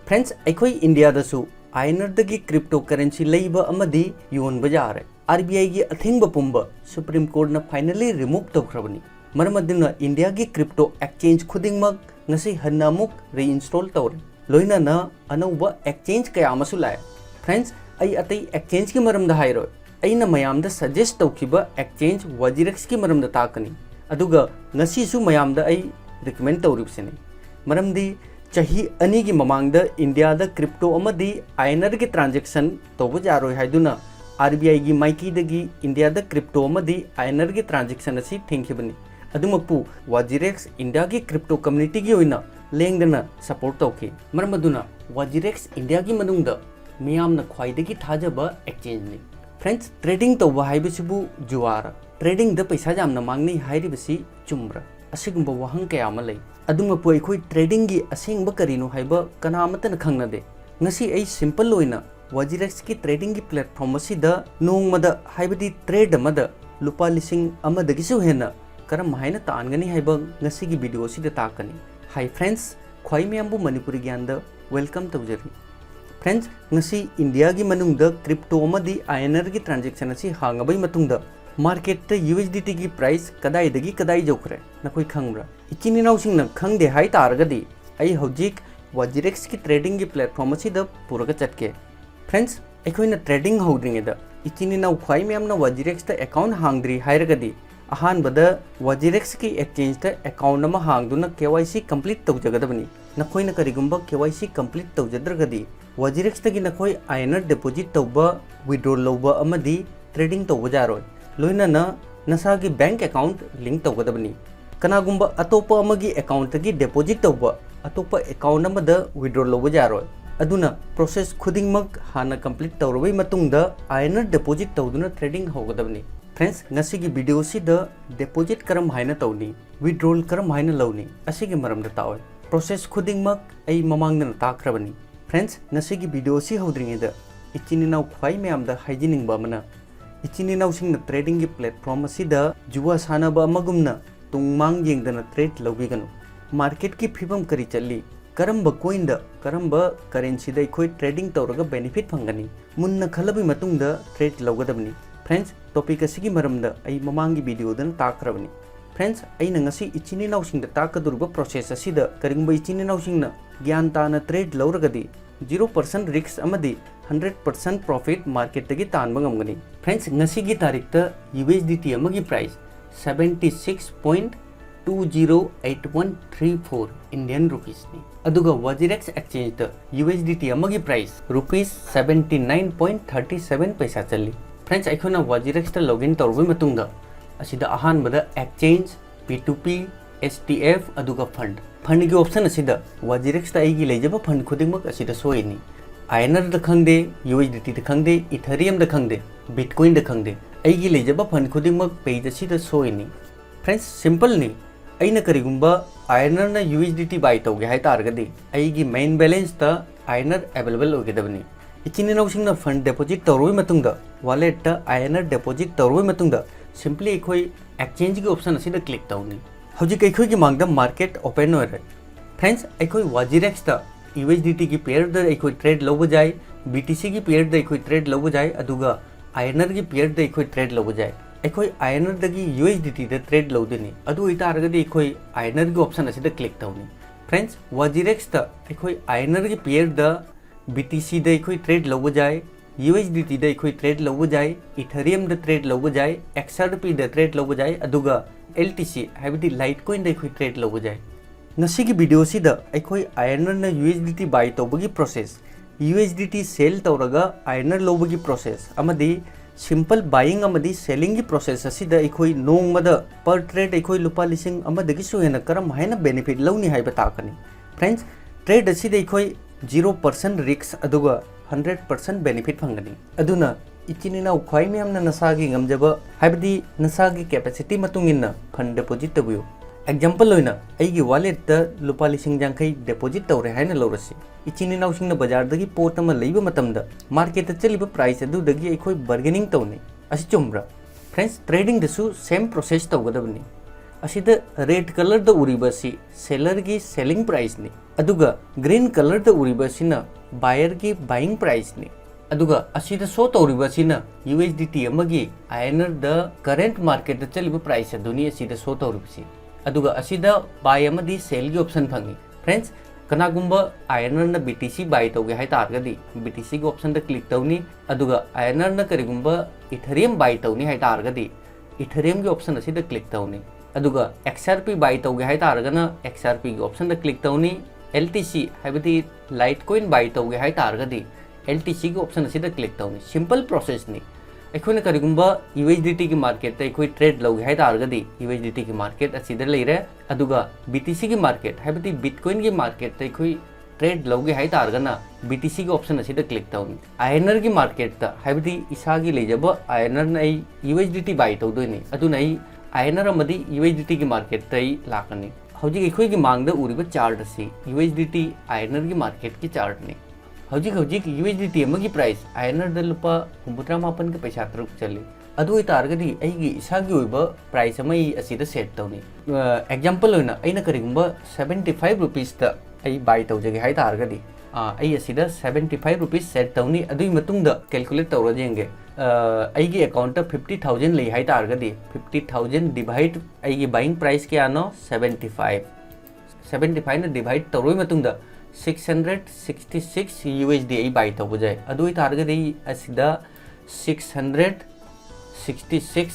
Friends अखोई India दसु आयनरदगी crypto currency लैबा अमदी योनबा जारे आरबीआई की अथिंग पुंब सुप्रीम कोर्ट न फाइनली रिमूव तौख्रबनी मरम अदुना इंडिया की क्रिप्टो एक्सचेंज खुदिंगमक ngasi हन्नामुक रीइंस्टॉल तौरे लोइना न अनौबा एक्सचेंज कया अमसु लाए फ्रेंड्स आई अतई एक्सचेंज की मरमदा हाइरो अइना मयामदा सजेस्ट तौखिबा एक्सचेंज वाजिरेक्स की मरमदा ताकनी अदुगा ngasi सु मयामदा आई रिकमेंड तौरिबसेने मरमदी चाही अनी की ममांगदा इंडिया दा क्रिप्टो अमदी आयनर की ट्रांजैक्शन तौबा जारोय हाइदुना आरबीआई की माइकीदगी इंडिया दा क्रिप्टो अमदी आयनर की ट्रांजैक्शन असी थिंखिबनी अदुमकु वाजिरेक्स इंडिया की क्रिप्टो कम्युनिटी की ओइना लेंगदना सपोर्ट तौखि मरम अदुना वाजिरेक्स इंडिया की मनुंगदा मियामना ख्वाइदगी थाजबा एक्सचेंज ने फ्रेंड्स ट्रेडिंग तौबा हाइबसिबु जुवार ट्रेडिंग द पैसा जामना मांगनी हाइरिबसि चुम्ब्रा असिगुंबा वहंग कया अमा लै अदुमपु अखोई ट्रेडिंग की असेंगबा करिनो हाइबा कनामतन खंगनदे ngasi ai simple oina वाजिरेक्स की ट्रेडिंग की प्लेटफॉर्म असिदा नोंगमदा हाइबदी ट्रेड अमदा लुपा लिसिंग अमदगिसु हेना करम हाइना तानगनी हाइबा ngasi की वीडियो सिदा ताकनी हाय फ्रेंड्स ख्वाई मयामबु मणिपुरी ज्ञान द वेलकम तौजरी फ्रेंड्स ngasi इंडिया की मनुंगदा क्रिप्टो अमदी आयनर की ट्रांजैक्शन असि हांगबई मतुंगदा मार्केट USDT की प्राइस कदाइदगी कदाइ जौखरे नखोई खंगब्रा इचिनी नाउसिंग न खंगदे हाइ तारगदी आई हौजिक वाजिरेक्स की ट्रेडिंग की प्लेटफॉर्म असिदा पुरगा चटके फ्रेंड्स अखोइना ट्रेडिंग हौद्रिङेदा इचिनी नाउ ख्वाई मयामना वाजिरेक्स ता अकाउंट हांगद्री हाइरगदी अहानबदा वाजिरेक्स की एक्सचेंज ता अकाउंट अमा हांगदुना KYC कंप्लीट तौजगदबनी नखोइना करिगुंबा KYC कंप्लीट तौजद्रगदी वाजिरेक्स तगी नखोई आयनर डिपॉजिट तौबा विड्रॉल लौबा अमदी ट्रेडिंग तौबा जारोय लोइना न नसा की बैंक अकाउंट लिंक तौगदबनी कनागुंबा अतोपा अमगी अकाउंट तगी डिपॉजिट तौबा अतोपा अकाउंट अमदा विड्रॉल लौबा जारोय अदुना प्रोसेस खुदिंगमक हाना कंप्लीट तौरबई मतुंगदा आयनर डिपॉजिट तौदुना ट्रेडिंग होगदबनी फ्रेंड्स ngasi की वीडियो सिदा डिपॉजिट करम हाइना तौनी विड्रॉल करम हाइना लौनी असिगी मरमदा ताओय प्रोसेस खुदिंगमक आई ममांगदना ताख्रबनी फ्रेंड्स ngasi की वीडियो सि हौद्रिङेदा इचिनिनाउ ख्वाई मयामदा हाइजिनिंगबा अमना इचिनिनाउसिंगना ट्रेडिंग की प्लेटफॉर्म असिदा जुवा सानबा अमगुमना तुंगमांग येंगदना ट्रेड लौबिगनु मार्केट की फिबम करी चल्ली करम्बा कोइन द करम्बा करेंसी द अखोई ट्रेडिंग तौरगा बेनिफिट फंगनी मुन्ना खलबी मतुंगदा ट्रेड लौगदबनी फ्रेंड्स टॉपिक असिगी मरमदा आई ममांगी वीडियो दन ताख्रबनी फ्रेंड्स अइना ngasi इचिनिनाउसिंगदा ताकदुरबा प्रोसेस असिदा करिंगबा इचिनिनाउसिंगना ग्यान ताना ट्रेड लौरगदी 0% रिस्क अमदी 100% प्रॉफिट मार्केट तगी तानबा ngमगनी फ्रेंड्स ngasi की तारीख ता USDT अमगी प्राइस 76.208134 इंडियन रुपीस नि अदुगा वाजिरेक्स एक्सचेंज ता USDT अमगी प्राइस रुपीस 79.37 पैसा चली फ्रेंड्स अखोना वाजिरेक्स ता लॉगिन तौरबई मतुंगदा असिदा अहानबदा एक्सचेंज P2P STF अदुगा फंड की ऑप्शन असिदा वाजिरेक्स ता आइगी लेजबा फंड खुदिंगमक असिदा सोइनी आयनर द खंगदे USDT द खंगदे इथेरियम द खंगदे बिटकॉइन द खंगदे आइगी लेजबा फंड खुदिंगमक पेज असिदा सोइनी फ्रेंड्स सिंपल नि अइना करिगुंबा आयनर ना USDT बाय तौगे हाइ तारगदी आइगी मेन बैलेंस ता आयनर अवेलेबल होगेदबनी इचिनिनाउसिंगना फंड डिपॉजिट तौरबई मतुंगदा वॉलेट ता आयनर डिपॉजिट तौरबई मतुंगदा सिंपली अखोई एक्सचेंज की ऑप्शन असिदा क्लिक तौनी हौजिक अखोई की मांगदा मार्केट ओपन होरे फ्रेंड्स अखोई वाजिरेक्स ता USDT की पेयर द अखोई ट्रेड लौबा जाय BTC की पेयर द अखोई ट्रेड लौबा जाय अदुगा आयनर की पेयर द अखोई ट्रेड लौबा जाय अखोई आयनर दगी USDT द ट्रेड लौदेनी अदु इतारगदी अखोई आयनर की ऑप्शन असिदा क्लिक तौनी फ्रेंड्स वाजिरेक्स ता अखोई आयनर की पेयर द BTC द अखोई ट्रेड लौबा जाय USDT द अखोई ट्रेड लौबा जाय इथेरियम द ट्रेड लौबा जाय XRP द ट्रेड लौबा जाय अदुगा LTC हाइबदी लाइटकॉइन द अखोई ट्रेड लौबा जाय ngasi की वीडियो सिदा अखोई आयनर ना USDT बाय तौबगी प्रोसेस USDT सेल तौरगा आयनर लौबगी प्रोसेस अमदी सिंपल बाइंग अमदी सेलिंग की प्रोसेस असिदा अखोई नोंगमदा पर ट्रेड अखोई लुपा लिसिंग अमदगी सुहेना करम हाइना बेनिफिट लौनी हाइबा ताकनी फ्रेंड्स ट्रेड असिदा अखोई 0% रिस्क अदुगा 100% बेनिफिट फंगनी अदुना इचिनिना ख्वाई मयामना नसागी ngमजबा हाइबदी नसागी कैपेसिटी मतुंगिना फंड डिपॉजिट तबुयो एग्जांपल लोइना आइगी वॉलेट ता लुपा लिसिंग जांखै डिपॉजिट तौरे हाइना लौरसी इचिनिनाउसिंगना बाजार दगी पोट अमा लैबा मतमदा मार्केट चलिबा प्राइस अदुदगी अखोई बार्गेनिंग तौनी असि चुम्ब्रा फ्रेंड्स ट्रेडिंग दसु सेम प्रोसेस तौगदबनी असिदा रेड कलर द उरिबसी सेलर की सेलिंग प्राइस ने अदुगा ग्रीन कलर द उरिबसिना बायर की बाइंग प्राइस ने अदुगा असिदा शो तौरिबसिना USDT अमगी INR द करेंट मार्केट द चलिबा प्राइस अदुनी असिदा शो तौरिबसी अदुगा असिदा बाय अमदी सेल की ऑप्शन फंगी फ्रेंड्स कनागुंबा INR न BTC बाय तौगे हाय तारगदी BTC की ऑप्शन द क्लिक तौनी अदुगा INR न करिगुंबा इथेरियम बाय तौनी हाय तारगदी इथेरियम की ऑप्शन असिदा क्लिक तौनी अदुगा XRP बाय तौगे हाय तारगना XRP की ऑप्शन द क्लिक तौनी LTC हायबदी लाइट कॉइन बाय तौगे हाय तारगदी LTC की ऑप्शन असिदा क्लिक तौनी सिंपल प्रोसेस नि अखोना करिगुंबा USDT की मार्केट अखोई ट्रेड लौगे हाय तारगदी USDT की मार्केट असिदा लेरे अदुगा BTC की मार्केट हायबदी बिटकॉइन की मार्केट अखोई ट्रेड लौगे हाय तारगना BTC की ऑप्शन असिदा क्लिक तौनी INR की मार्केट ता हायबदी इसागी लेजबा INR न आई USDT बाय तौदोइनी अदुना आई INR अमदी USDT की मार्केट तई लाकनी हौजिक अखोई की मांगदा उरिबा चार्ट असी USDT INR की मार्केट की चार्ट ने हौजिक USDT अमगी प्राइस INR द लुपा 94 के पैसा तरुक चली अदु तारगदी अइगी इसागी ओइबा प्राइस अमई असिदा सेट तौनी एग्जांपल होइना अइना करिगुंबा 75 रुपीस ता अइ बाय तौजगे हाय तारगदी अइ असिदा 75 रुपीस सेट तौनी अदुई मतुंगदा कैलकुलेट तौरा जेंगे अइगी अकाउंट 50,000 लई हाय तारगदी 50,000 डिवाइड अइगी बाइंग प्राइस क्या नो 75 न डिवाइड तौरोई मतुंगदा 666 USD आई बाय तौब जाय अदुई तारगदी असिदा 666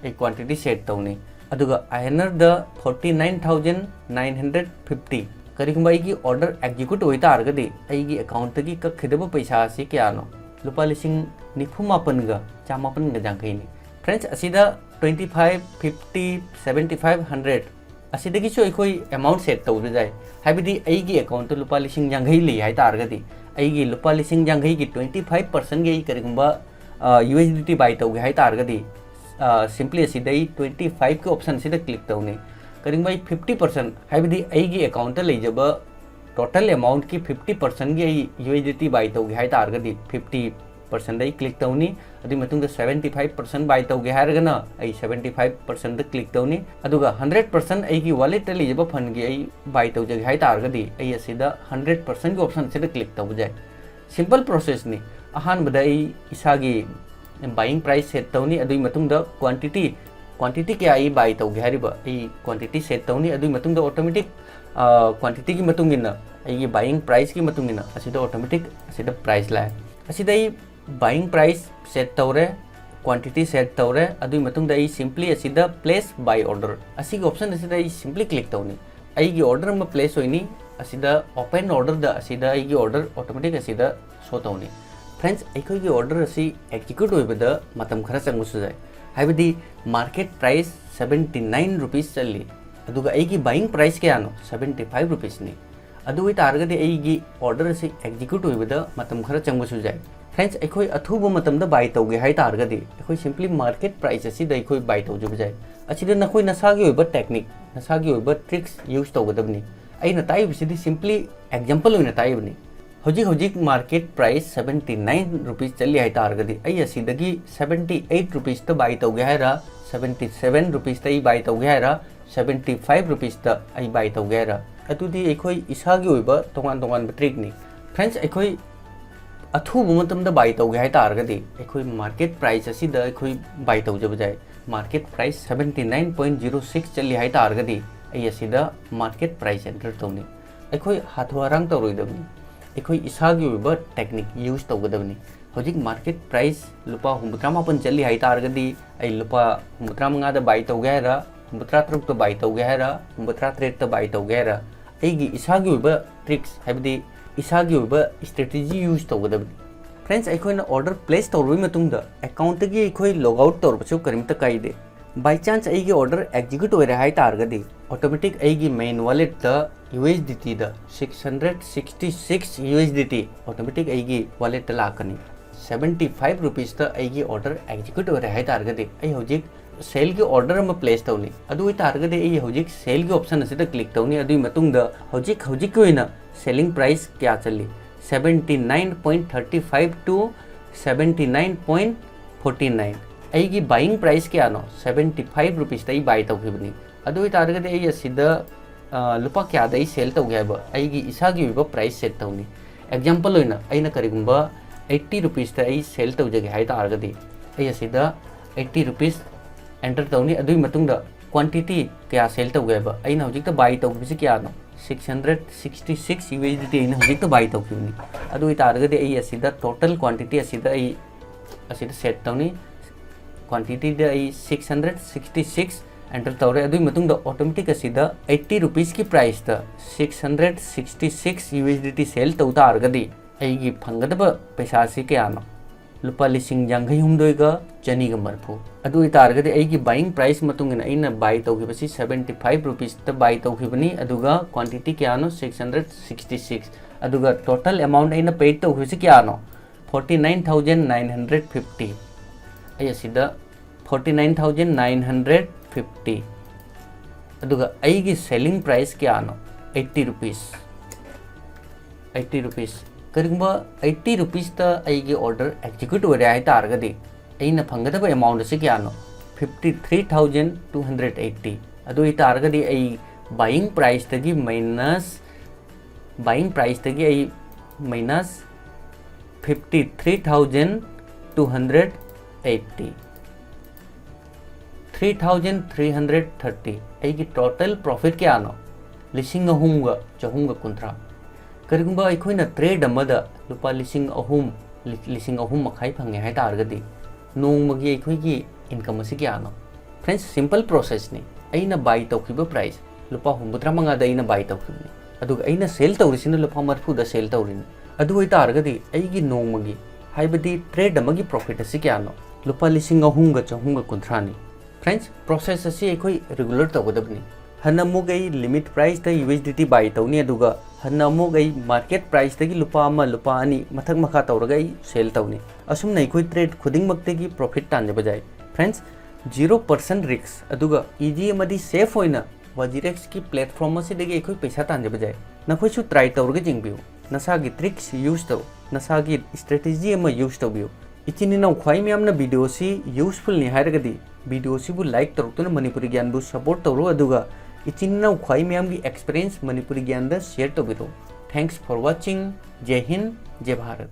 एक क्वांटिटी सेट तौनी अदुगा INR द 49,950 करिगुंबा अइगी ऑर्डर एग्जीक्यूट होई तारगदी अइगी अकाउंट की कखिदबा पैसा असी क्यानो लुपा लिसिंग 94,950 जांखैनी फ्रेंड्स असिदा 25 50 75 100 असिदगी सो अखोई अमाउंट सेट तौर जाय हायबदी अइगी अकाउंट लुपा लिसिंग जांखै लई हाय तारगदी अइगी लुपा लिसिंग जांखै की 25% गे करिगुंबा USDT बाय तौगे हाय तारगदी सिंपली असिदई 25 के ऑप्शन असिदा क्लिक तौनी करिंगबा 50% हायबदी अइगी अकाउंट लेजबा टोटल अमाउंट की 50% गे USDT बाय तौगे हाय तारगदी 50% दई क्लिक तौनी अदुई मतुंगदा 75% बाय तौगे हायरगना अइ 75% द क्लिक तौनी अदुगा 100% अइगी वॉलेट लेजबा फंड गे अइ बाय तौजगे हाय तारगदी अइ असिदा 100% के ऑप्शन असिदा क्लिक तौब जाय सिंपल प्रोसेस नि अहानबदा अइ इसागी बाइंग प्राइस सेट तौनी अदुई मतुंगदा क्वांटिटी क्या आई बाय तौगे हारिबा अइ क्वांटिटी सेट तौनी अदुई मतुंगदा ऑटोमेटिक क्वांटिटी की मतुंगिना अइगी बाइंग प्राइस की मतुंगिना असिदा ऑटोमेटिक असिदा प्राइस लाय असिदा अइ बाइंग प्राइस सेट तौरे क्वांटिटी सेट तौरे अदुई मतुंगदा अइ सिंपली असिदा प्लेस बाय ऑर्डर असिगी ऑप्शन असिदा अइ सिंपली क्लिक तौनी अइगी ऑर्डर म प्लेस होइनी असिदा ओपन ऑर्डर द असिदा अइगी ऑर्डर ऑटोमेटिक असिदा शो तौनी फ्रेंड्स अइखोइगी ऑर्डर असि एग्जीक्यूट होइबदा मतम खरा चंगुसु जाय हायबदी मार्केट प्राइस 79 रुपीस चली अदुगा अइगी बाइंग प्राइस क्यानो 75 रुपीस नि अदुई तारगदी अइगी ऑर्डर असि एग्जीक्यूट होइबदा मतम खरा चंगुसु जाय फ्रेंड्स अइखोइ अथुबा मतमदा बाय तौगे हाय तारगदी अइखोइ सिंपली मार्केट प्राइस असि द अइखोइ बाय तौजब जाय असिदा नखोइ नसागी होइबा टेक्निक नसागी होइबा ट्रिक्स यूज तौगदबनी अइना ताइबसिदि सिंपली एग्जांपल होइना ताइबनी हौजिक मार्केट प्राइस 79 रुपीस चली हाय तारगदी अइ असिदगी 78 रुपीस त बाय तौगे हायरा 77 रुपीस त बाय तौगे हायरा 75 रुपीस त अइ बाय तौगे हायरा अदुदि अइखोइ इसागी होइबा तोंगान ट्रिकनी फ्रेंड्स अइखोइ अथुबा मतमदा बाय तौगे हाय तारगदी अइखोइ मार्केट प्राइस असिदा अइखोइ बाय तौजब जाय मार्केट प्राइस 79.06 चली हाय तारगदी अइ असिदा market price enter तौनी अइखोइ हाथवारांग तौरोइदबनी अइखोइ इसागी होइबा technique use तौगदबनी हौजिक market price लुपा 94 चली हाय तारगदी अइ लुपा 95 द बाय तौगे हायरा 93 त बाय तौगे हायरा 93 त बाय तौगे हायरा अइगी इसागी होइबा ट्रिक्स हायबदी इसागी होइबा स्ट्रेटेजी यूज तौगदबनी फ्रेंड्स अइखोइना ऑर्डर प्लेस तौरोइ मतुंगदा अकाउंट गी अइखोइ लॉग आउट तौरबसु करिमता काइदे बाय चांस अइगी ऑर्डर एग्जीक्यूट होइरा हाय तारगदी ऑटोमेटिक अइगी मेन वॉलेट द USDT द 666 USDT ऑटोमेटिक अइगी वॉलेट लाकनी 75 रुपीस त अइगी ऑर्डर एग्जीक्यूट होइरा हाय तारगदी अइ हौजिक सेल की ऑर्डर म प्लेस तौनी अदुई तारगदी अइ हौजिक सेल की ऑप्शन असिदा क्लिक तौनी अदुई मतुंगदा हौजिक होइना सेलिंग प्राइस क्या चली 79.35 टू 79.49 अइगी बाइंग प्राइस क्या नो 75 रुपीस तई बाय तौखिबनी अदु तारगदि आई असिदा लुपा क्या दई सेल तौगे हाइबा आइगी इसागी विबा प्राइस सेट तौनी एग्जांपल होइना आइना करिगुंबा 80 रुपीस ता आई सेल तौजगे हाइ तारगदि आई असिदा 80 रुपीस एंटर तौनी अदुई मतुंगदा क्वांटिटी क्या सेल तौगे हाइबा आइना हजिकता बाय तौगिबिसि क्या नो 666 USDT आइना हजिकता बाय तौखिबनी अदुई तारगदि आई असिदा टोटल क्वांटिटी असिदा आई असिदा सेट तौनी क्वांटिटी दा आई 666 एंटर तौरे अदुई मतुंगदा ऑटोमेटिक असिदा 80 रुपीस की प्राइस दा 666 USDT सेल तौ तारगदि आइगी फंगदबा पैसा से क्या नो लुपा लिसिंग यांगै हुमदोइगा चनीगा मरफु अदुई तारगदि आइगी बाइंग प्राइस मतुंगना आइना बाय तौगिबसि 75 रुपीस ता बाय तौगिबनी अदुगा क्वांटिटी क्या नो 666 अदुगा टोटल अमाउंट आइना पेड तौगिबसि क्या नो 49950 आई असिदा 49950 अदुगा आइगी सेलिंग प्राइस क्या नो 80 रुपीस करिगुंबा 80 रुपीस ता आइगी ऑर्डर एग्जीक्यूट हो रहा है तारगदि आइना फंगदबा अमाउंट से क्या नो 53280 अदु इ तारगदि आई बाइंग प्राइस तगी माइनस माइनस 53280 3330 आइगी टोटल प्रॉफिट क्या नो लिसिंग अहुमगा चहुमगा कुंत्रा करिगुंबा अखोइना ट्रेड अमदा लुपा लिसिंग अहुम मखाई फंगे है तारगदि नोंगमगी अखोइगी इनकम असी क्या नो फ्रेंड्स सिंपल प्रोसेस ने अइना बाय तौखिबा प्राइस लुपा 93 दा अइना बाय तौखिबनी अदुगा अइना सेल तौरिसिना लुपा 40 दा सेल तौरिनी अदु होय तारगदि अइगी नोंगमगी हाइबदि ट्रेड अमगी प्रॉफिट असी क्या नो लुपा लिसिंग अहुमगा चहुमगा कुंथ्रानी फ्रेंड्स प्रोसेस असी अखोइ रेगुलर तौगदबनी हन्ना मुगई लिमिट प्राइस ता USDT बाय तौनी अदुगा हन्ना मुगई मार्केट प्राइस तगी लुपा अमा लुपा अनि मथक मखा तौरगा सेल तौनी असुमना अखोइ ट्रेड खुदिंगमक्तगी प्रॉफिट तानजबा जाय फ्रेंड्स 0% रिस्क अदुगा इजी अमदी सेफ होइना Wazirx की प्लेटफॉर्म असिदगी अखोइ पैसा तानजबा जाय नखोइसु ट्राई तौरगा जिंगबियो नसागी ट्रिक्स यूज तौ नसागी स्ट्रेटेजी अमा यूज तौबियो इचिनिनाव ख्वाइ म्यामना वीडियो सी यूजफुल नि हायरगदी वीडियो सिबु लाइक तौरतुना मणिपुरी ज्ञान बु सपोर्ट तौरो अदुगा इचिनिनाव ख्वाइ म्यामगी एक्सपीरियंस मणिपुरी ज्ञान दा शेयर तौबिरो थैंक्स फॉर वाचिंग जय हिंद जय भारत।